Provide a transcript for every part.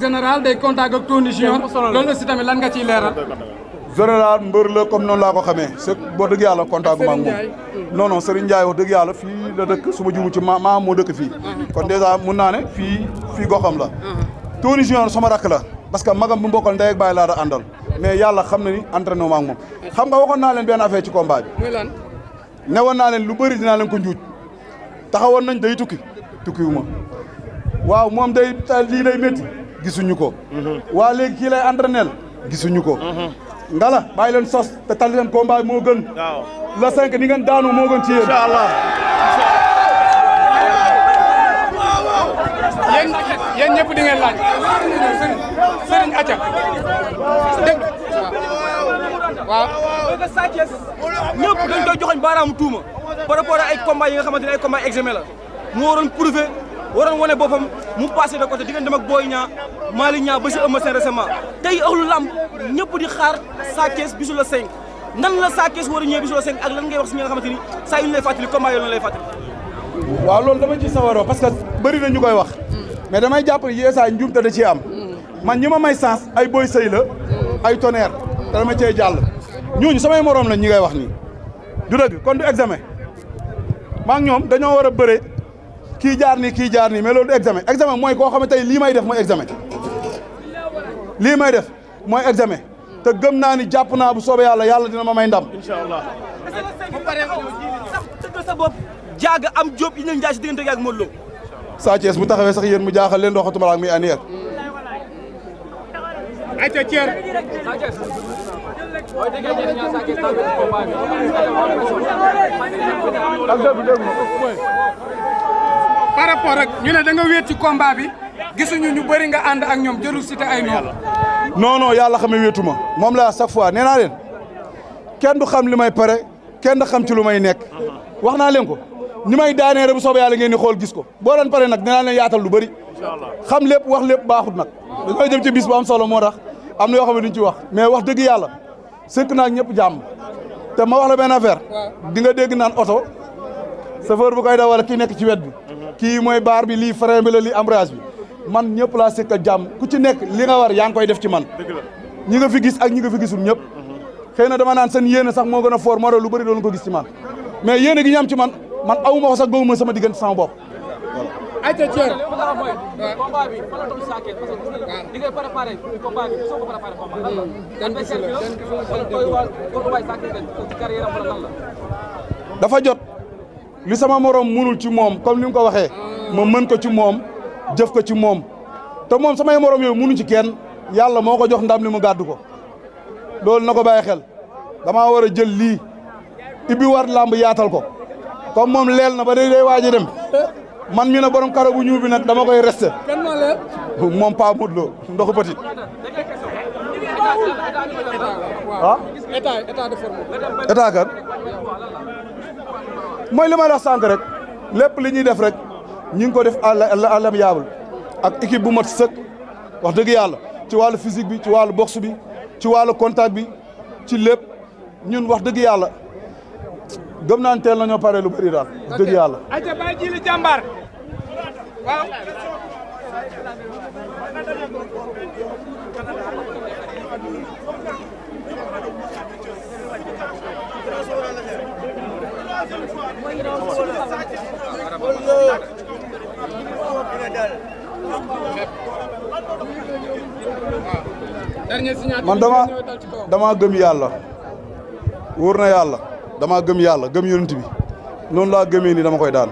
général day contact ak Tony Junior loolu aussi tamit lan nga ciy leeral. général mbër la comme noonu laa ko xamee c'est boo dëgg yàlla contact ma ak moom non non Serigne Ndiaye wax dëgg yàlla fii la dëkk su ma jumu ci maa moo dëkk fii kon dèjà mun naa ne fii goxam la Tony Junior sama rakk la parce que magam bu mbokkal ndey ak baay laa da àndal mais yàlla xam na ni entraîné ma ak moom xam nga waxoon naa leen benn affaire ci combat bi muy lan newoon naa leen lu bëri dinaa leen ko njuuj taxawoon nañ day tukki wu ma waaw moom day lii day métti gisuñu ko waa léegi kii lay entraîné gisuñu ko ngala bàyyi leen sos te tali leen combat moo gën la 5 ni ngeen daanu moo gën ci yéen inshallah yéen ñëpp di ngeen laaj Serigne Acha dégg waaw ñëpp dañ koy joxoñ baaraamu tuuma par rapport ak ay combat yi nga xamante ne ay combat examen la mu waroon prouver waroon wane boppam mu passé de côté diggante ak Boy Niang Malick Niang ba si Eumeu Sène récemment tey ëxlu lamb ñëpp di xaar Sa Thiès bisu la 5 nan la Sa Thiès war a ñëwee bisu la 5 ak lan ngay wax si ñi nga xamante ni saa yu ñu lay fàttali combat yooyu lay fàttali waaw loolu dama ci sawaroo parce que bëri na ñu koy wax mais damay jàpp ne yeesaa njuumte da ciy am man ñi ma may sens ay Boy Sey la ay Tonnerre te dama cee jàll ñooñu samay morom lañ ñi ngay wax nii du dëgg kon du examen maa ngi ñoom dañoo war a bëre kii jaar nii mais loolu du examen mooy koo xam ne tey lii may def mooy examen lii may def mooy examen te gëm naa ni jàpp naa bu soobee yàlla dina ma may ndam inshallah tëgg sa bopp jaaga am job yi ñu jaay si diggante ak Modou Lo Sa Thiès bu taxawee sax yéen mu jaaxal leen waxatuma la ak muy anière ayca Thier par rapport ak ñu ne da nga wéet ci combat bi gisuñu ñu bëri nga ànd ak ñoom jëlu cité ay non yàlla xam ne wéetu ma moom la chaque fois nee naa leen kenn du xam li may pare kenn du xam ci lu may nekk wax naa leen ko ni may daanee rek bu soobee yàlla ngeen di xool gis ko boo doon pare nag dinaa leen yaatal lu bëri xam lépp wax lépp baaxut nag dañooy dem ci bis bu am solo moo tax am na yoo xam ne duñ ci wax mais wax dëgg yàlla sëkk naa ñëpp jàmm te ma wax la benn affaire di nga dégg naan oto chauffeur bu koy daw wala kii nekk ci wet bi kii mooy baar bi lii frein bi la lii embrayage bi man ñëpp laa sëkk ak jàmm ku ci nekk li nga war yaa ngi koy def ci man ñi nga fi gis ak ñi nga fi gisul ñëpp xëy na dama naan seen yéene sax moo gën a fort moo doon lu bëri doon ko gis ci man mais yéene gi ñu am ci man awuma ko sax gëwuma sama diggante sama bopp ayca Thier combat bi fa la toll Sa Thiès parce que li ngay préparé combat bi soo ko préparé combat adversaire bi la wala Sa Thiès ci carrière am wala lan la dafa jot li sama morom munul ci moom comme ni nga ko waxee ma mën ko ci moom jëf ko ci moom te moom samay morom yooyu munu ci kenn yàlla moo ko jox ndam li mu gàddu ko loolu na ko bàyyi xel damaa war a jël lii ibbi war lamb yaatal ko comme moom leel na ba day waaj a dem man mi na borom karo bu ñuul bi nag dama koy resté kan moo leel moom Pa Modou Lo ndoxu petit ah état de forme état kan mooy li may wax sànq rek lépp li ñuy def rek ñi ngi ko def à l'amiable ak équipe bu mat sëkk wax dëgg yàlla ci wàllu physique bi ci wàllu boxe bi ci wàllu contact bi ci lépp ñun wax dëgg yàlla gëm naa ne teel nañoo pare lu bëri daal wax dëgg yàlla. ayca Baye Djili jàmbaar waaw. man dama gëm yàlla wóor na yàlla dama gëm yàlla gëm yonent bi noonu laa gëmee ni dama koy daan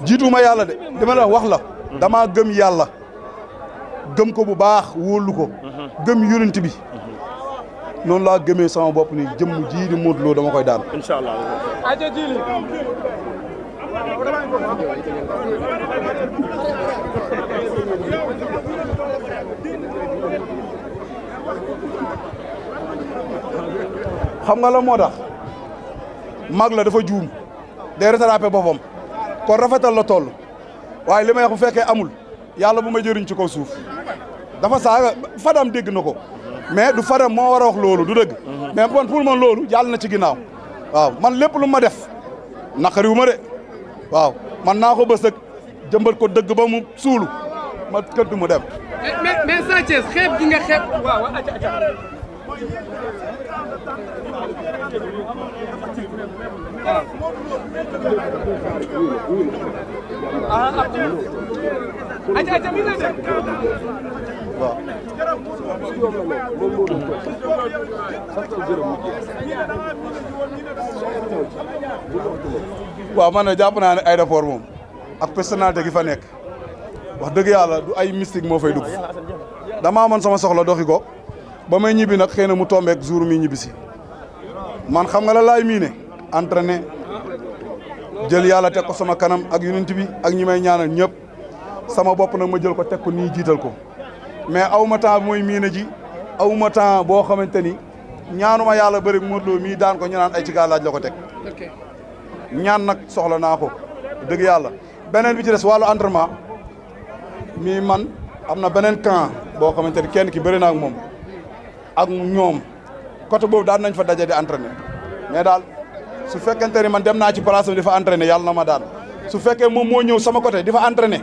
jiituma yàlla de dama la wax la dama gëm yàlla gëm ko bu baax wóolu ko gëm yonent bi noonu laa gëmee sama bopp ni jëmm ji di Modou Lo dama koy daan inshallah ayca Djili xam nga la moo tax mag la dafa juum day rattrapé boppam kon rafetal la toll waaye li may wax bu fekkee amul yàlla bu ma jëriñ ci kaw suuf dafa saaga Fadam dégg na ko mais du Fadam moo war a wax loolu du dëgg mais bon pour man loolu jàll na ci ginnaaw waaw man lépp lu ma def naqariwu ma de waaw man naa ko bës ak jëmbat ko dëgg ba mu suulu ma këdd mu dem. mais Sa Thiès xeeb gi nga xeeb. waaw acca mi ngi lay waaw. waaw man de jàpp naa ne aéroport moom ak personnalité gi fa nekk wax dëgg yàlla du ay mystique moo fay dugg damaa man sama soxla doxi ko ba may ñibbi nag xëy na mu tombeek jour mi ñibbi si man xam nga la laay miine entraîné jël yàlla teg ko sama kanam ak yonent bi ak ñi may ñaanal ñëpp sama bopp nag ma jël ko teg ko nii jiital ko mais aw ma temps mooy miine ji aw ma temps boo xamante ni ñaanuma yàlla bëri Modou Lo mii daan ko ñu naan ay ci gaa laaj la ko teg ñaan nag soxla naa ko dëgg yàlla beneen bi ci des wàllu entraînement mii man am na beneen camp boo xamante ni kenn ki bëri na ak moom ak ñoom côté boobu daan nañ fa daje di entraîner mais daal su fekkente ni man dem naa ci place am di fa entraîner yàlla na ma daan su fekkee moom moo ñëw sama côté di fa entraîner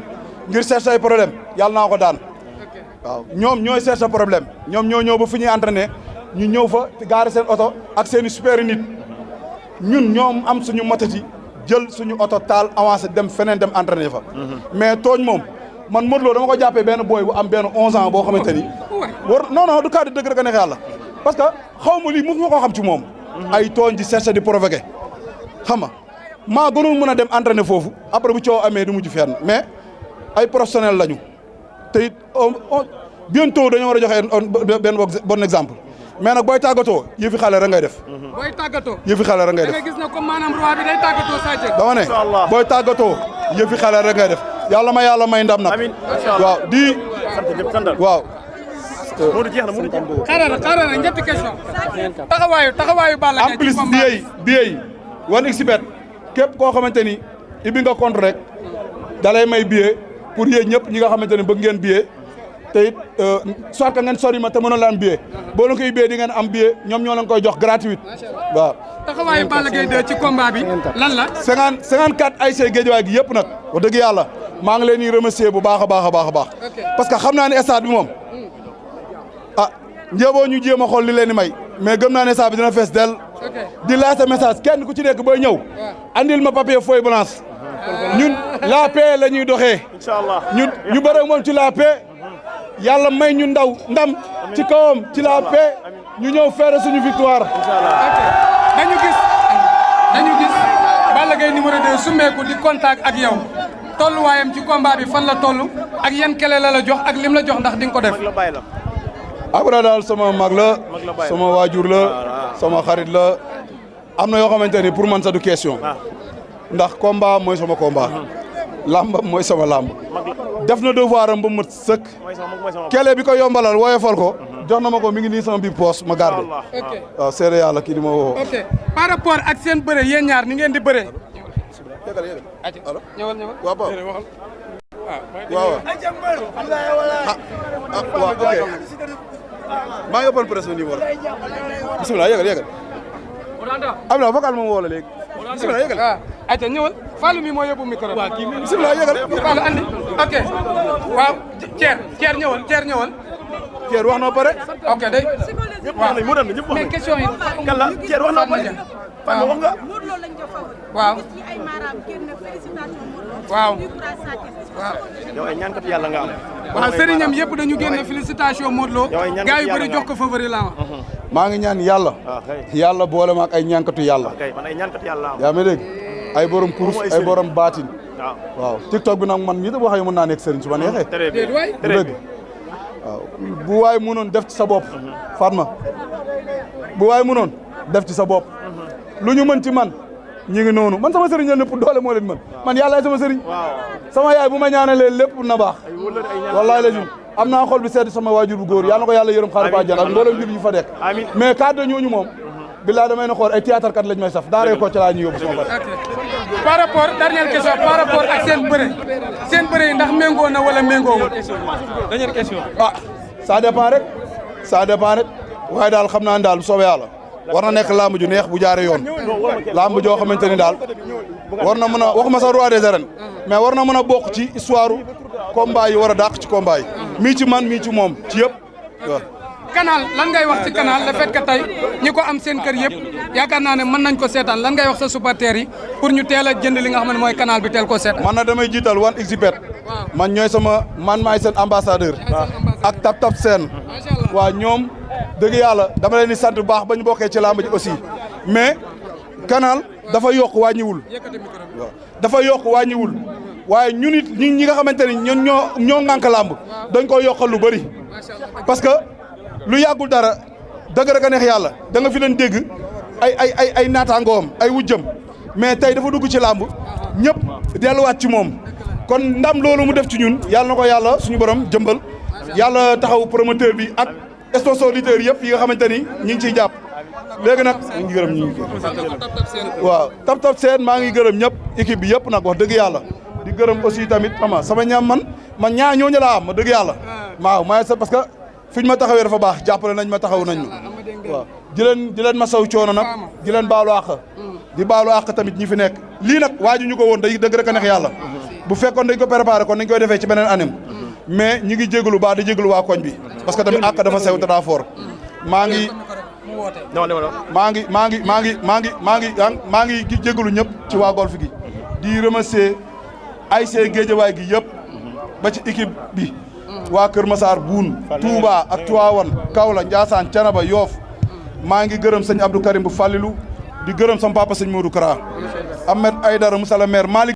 ngir chercher ay problème yàlla naa ko daan waaw ñoom ñooy chercher problème ñoom ñoo ñëw ba fu ñuy entraîner ñu ñëw fa gaari seen oto ak seen i super nit ñun ñoom am suñu matati jël suñu oto taal avancé dem feneen dem entraîner fa mais tooñ moom man Modou Lo dama ko jàppee benn boy bu am benn 11 ans boo xamante ni war non du cadre dëgg rek a neex yàlla parce que xaw ma lii mu ma ko xam ci moom ay tooñ di chercher di provoquer xam nga maa gënoon mën a dem entraîner foofu après bu coow amee du mujj fenn mais ay professionnel lañu te it bientôt dañoo war a joxe benn bon exemple mais nag booy tàggatoo yëfi xale rek ngay def. booy tàggatoo. yëfi xale rek ngay def da nga gis na comme maanaam roi bi day tàggatoo Sa Thiès. dama ne booy tàggatoo yëfi xale rek ngay def yàlla ma yàlla may ndam nag. amiin waaw di. waaw. Modou jeex na Modou jeex na. xaaral na ñetti question taxawaayu Balla Gaye en plus billet yi 1xBet képp koo xamante ni ibi nga compte rek dalay may billet pour yéen ñëpp ñi nga xamante ne bëgg ngeen billet te it soit que ngeen sori ma te mënoon la am billet boo leen koy billet di ngeen am billet ñoom ñoo leen koy jox gratuite waaw. taxawaayu Balla Gaye 2 ci combat bi lan la. 54 ASC Guédiawaye gi yëpp nag wax dëgg yàlla maa ngi leen di remercier bu baax a baax a baax a baax parce que xam naa ne stade bi moom ah njëboo ñu jéem a xool li leen di may mais gëm naa ne stade bi dina fees del di laajte message kenn ku ci nekk booy ñëw andil ma papier feuille blanche ñun la paix la ñuy doxee Inch'Allah ñu bëre moom ci la paix yàlla may ñu ndam ci kawam ci la paix ñu ñëw feere suñu victoire. dañu gis Balla Gaye numéro 2 summeeku di contact ak yow tolluwaayam ci combat bi fan la toll ak yan kele la jox ak lim la jox ndax di nga ko def. Abra daal sama mag la sama waajur la sama xarit la am na yoo xamante ni pour man sa du question ndax combat mooy sama combat làmb mooy sama làmb def na devoir am ba mu sëkk kele bi ko yombalal woyofal ko jox na ma ko mi ngi nii sama biir poos ma garde waaw seede yàlla kii di ma woo. ok par rapport ak seen bëre yéen ñaar ni ngeen di bëre. ñëwal waaw waaw ok maa ngi open presse numéro bisimilah yëgal Abdoulaye vocal moom woo la léegi bisimilah yëgal ayca ñëwal Fallou mi moo yóbbu micro bisimilah yëgal Fallou andi ok waaw Thier ñëwal Thier wax na pare ok day ñëpp wax nañ mu doon ñëpp wax mais nañ question yi kan la Thier wax na pare fan wax nga waaw waaw yow ay ñaankat yàlla nga am waaw sëriñam yëpp dañu génne félicitation Modou Lo gars yu bëri jox ko favori la maa ngi ñaan yàlla yàlla boole ma ak ay ñaankatu yàlla man ay ñaankat yàlla am yaa ma dégg ay borom kurus ay borom baatin waaw TikTok bi nag man mii da waxee mën naa nekk sëriñ su ma neexee dëgg waaw bu waay mënoon def ci sa bopp Fatma bu waay mënoon def ci sa bopp lu ñu mën ci man ñi ngi noonu man sama sëriñ la nëpp doole moo leen mën man yàlla sama sëriñ sama yaay bu ma ñaanalee lépp na baax wallahi la ñun am naa xol bi sedd sama waajur bu góor yàlla na ko yàlla yërëm xaaru ko àjjana ak mboolem jur yu fa dekk mais cadre ñooñu moom billaay damay na xool ay théâtre kat lañ may saf daaree ko ci laa ñu yóbbu sama bari par rapport dernière question par rapport ak seen bëre yi ndax méngoo na wala méngoowul dernière question ah ça dépend rek waaye daal xam naa ne daal bu soobee yàlla war na nekk lamb ju neex bu jaare yoon lamb joo xamante ni daal war na mën a waxuma sax roi des arènes mais war na mën a bokk ci histoire combat yi war a dàq ci combat yi mii ci man mii ci moom ci yëpp waaw. Canal lan ngay wax ci Canal le fait que tey ñi ko am seen kër yëpp yaakaar naa ne mën nañ ko seetaan lan ngay wax sa supporters yi pour ñu teel a jënd li nga xam ne mooy Canal bi teel ko seetaan. man na damay jiital 1xBet man ñooy man maay seen ambassadeur ak tap seen waaw ñoom dëgg yàlla dama leen di sant bu baax ba ñu bokkee ci làmb ji aussi mais Canal dafa yokk wàññiwul waaw dafa yokk wàññiwul waaye ñun it ñi nga xamante ni ñun ñoo ŋànk làmb dañ ko yokkal lu bëri parce que lu yàggul dara dëgg rek a neex yàlla da nga fi leen dégg ay naataangoom ay wujjam mais tey dafa dugg ci làmb ñëpp delluwaat ci moom kon ndam loolu mu def ci ñun yàlla na ko yàlla suñu borom jëmbal yàlla taxaw promoteur bi ak sponsor yëpp yi nga xamante ni ñi ngi ciy jàpp léegi nag ñu ngi gërëm ñu ngi waaw tap seen maa ngi gërëm ñëpp équipe bi yëpp nag wax dëgg yàlla di gërëm aussi tamit ama sama ñaam man ñaa ñooñu laa am ma dëgg yàlla waaw maa sa parce que fiñ ma taxawee dafa baax jàppale nañ ma taxaw nañ ma waaw di leen ma saw coono nag di leen baalu àq di baalu àq tamit ñi fi nekk lii nag waaju ñu ko woon day dëgg rek a neex yàlla bu fekkoon dañ ko préparé kon dañ koy defee ci beneen anam mais ñi ngi jégalu baax di jégalu waa koñ bi parce que tamit àq dafa sew te daa fort maa ngi jégalu ñëpp ci waa golf gi di remercier ASC Guédiawaye gi yëpp ba ci équipe bi waa Kër Massar Boune Touba ak Tivaouane Kaolack Ndiassane Thiénaba Yoff maa ngi gërëm sëñ Abdou Karim bu Fallilou di gërëm sama papa sëñ Modou Kara Ahmed Aïdara Moussa le maire Malick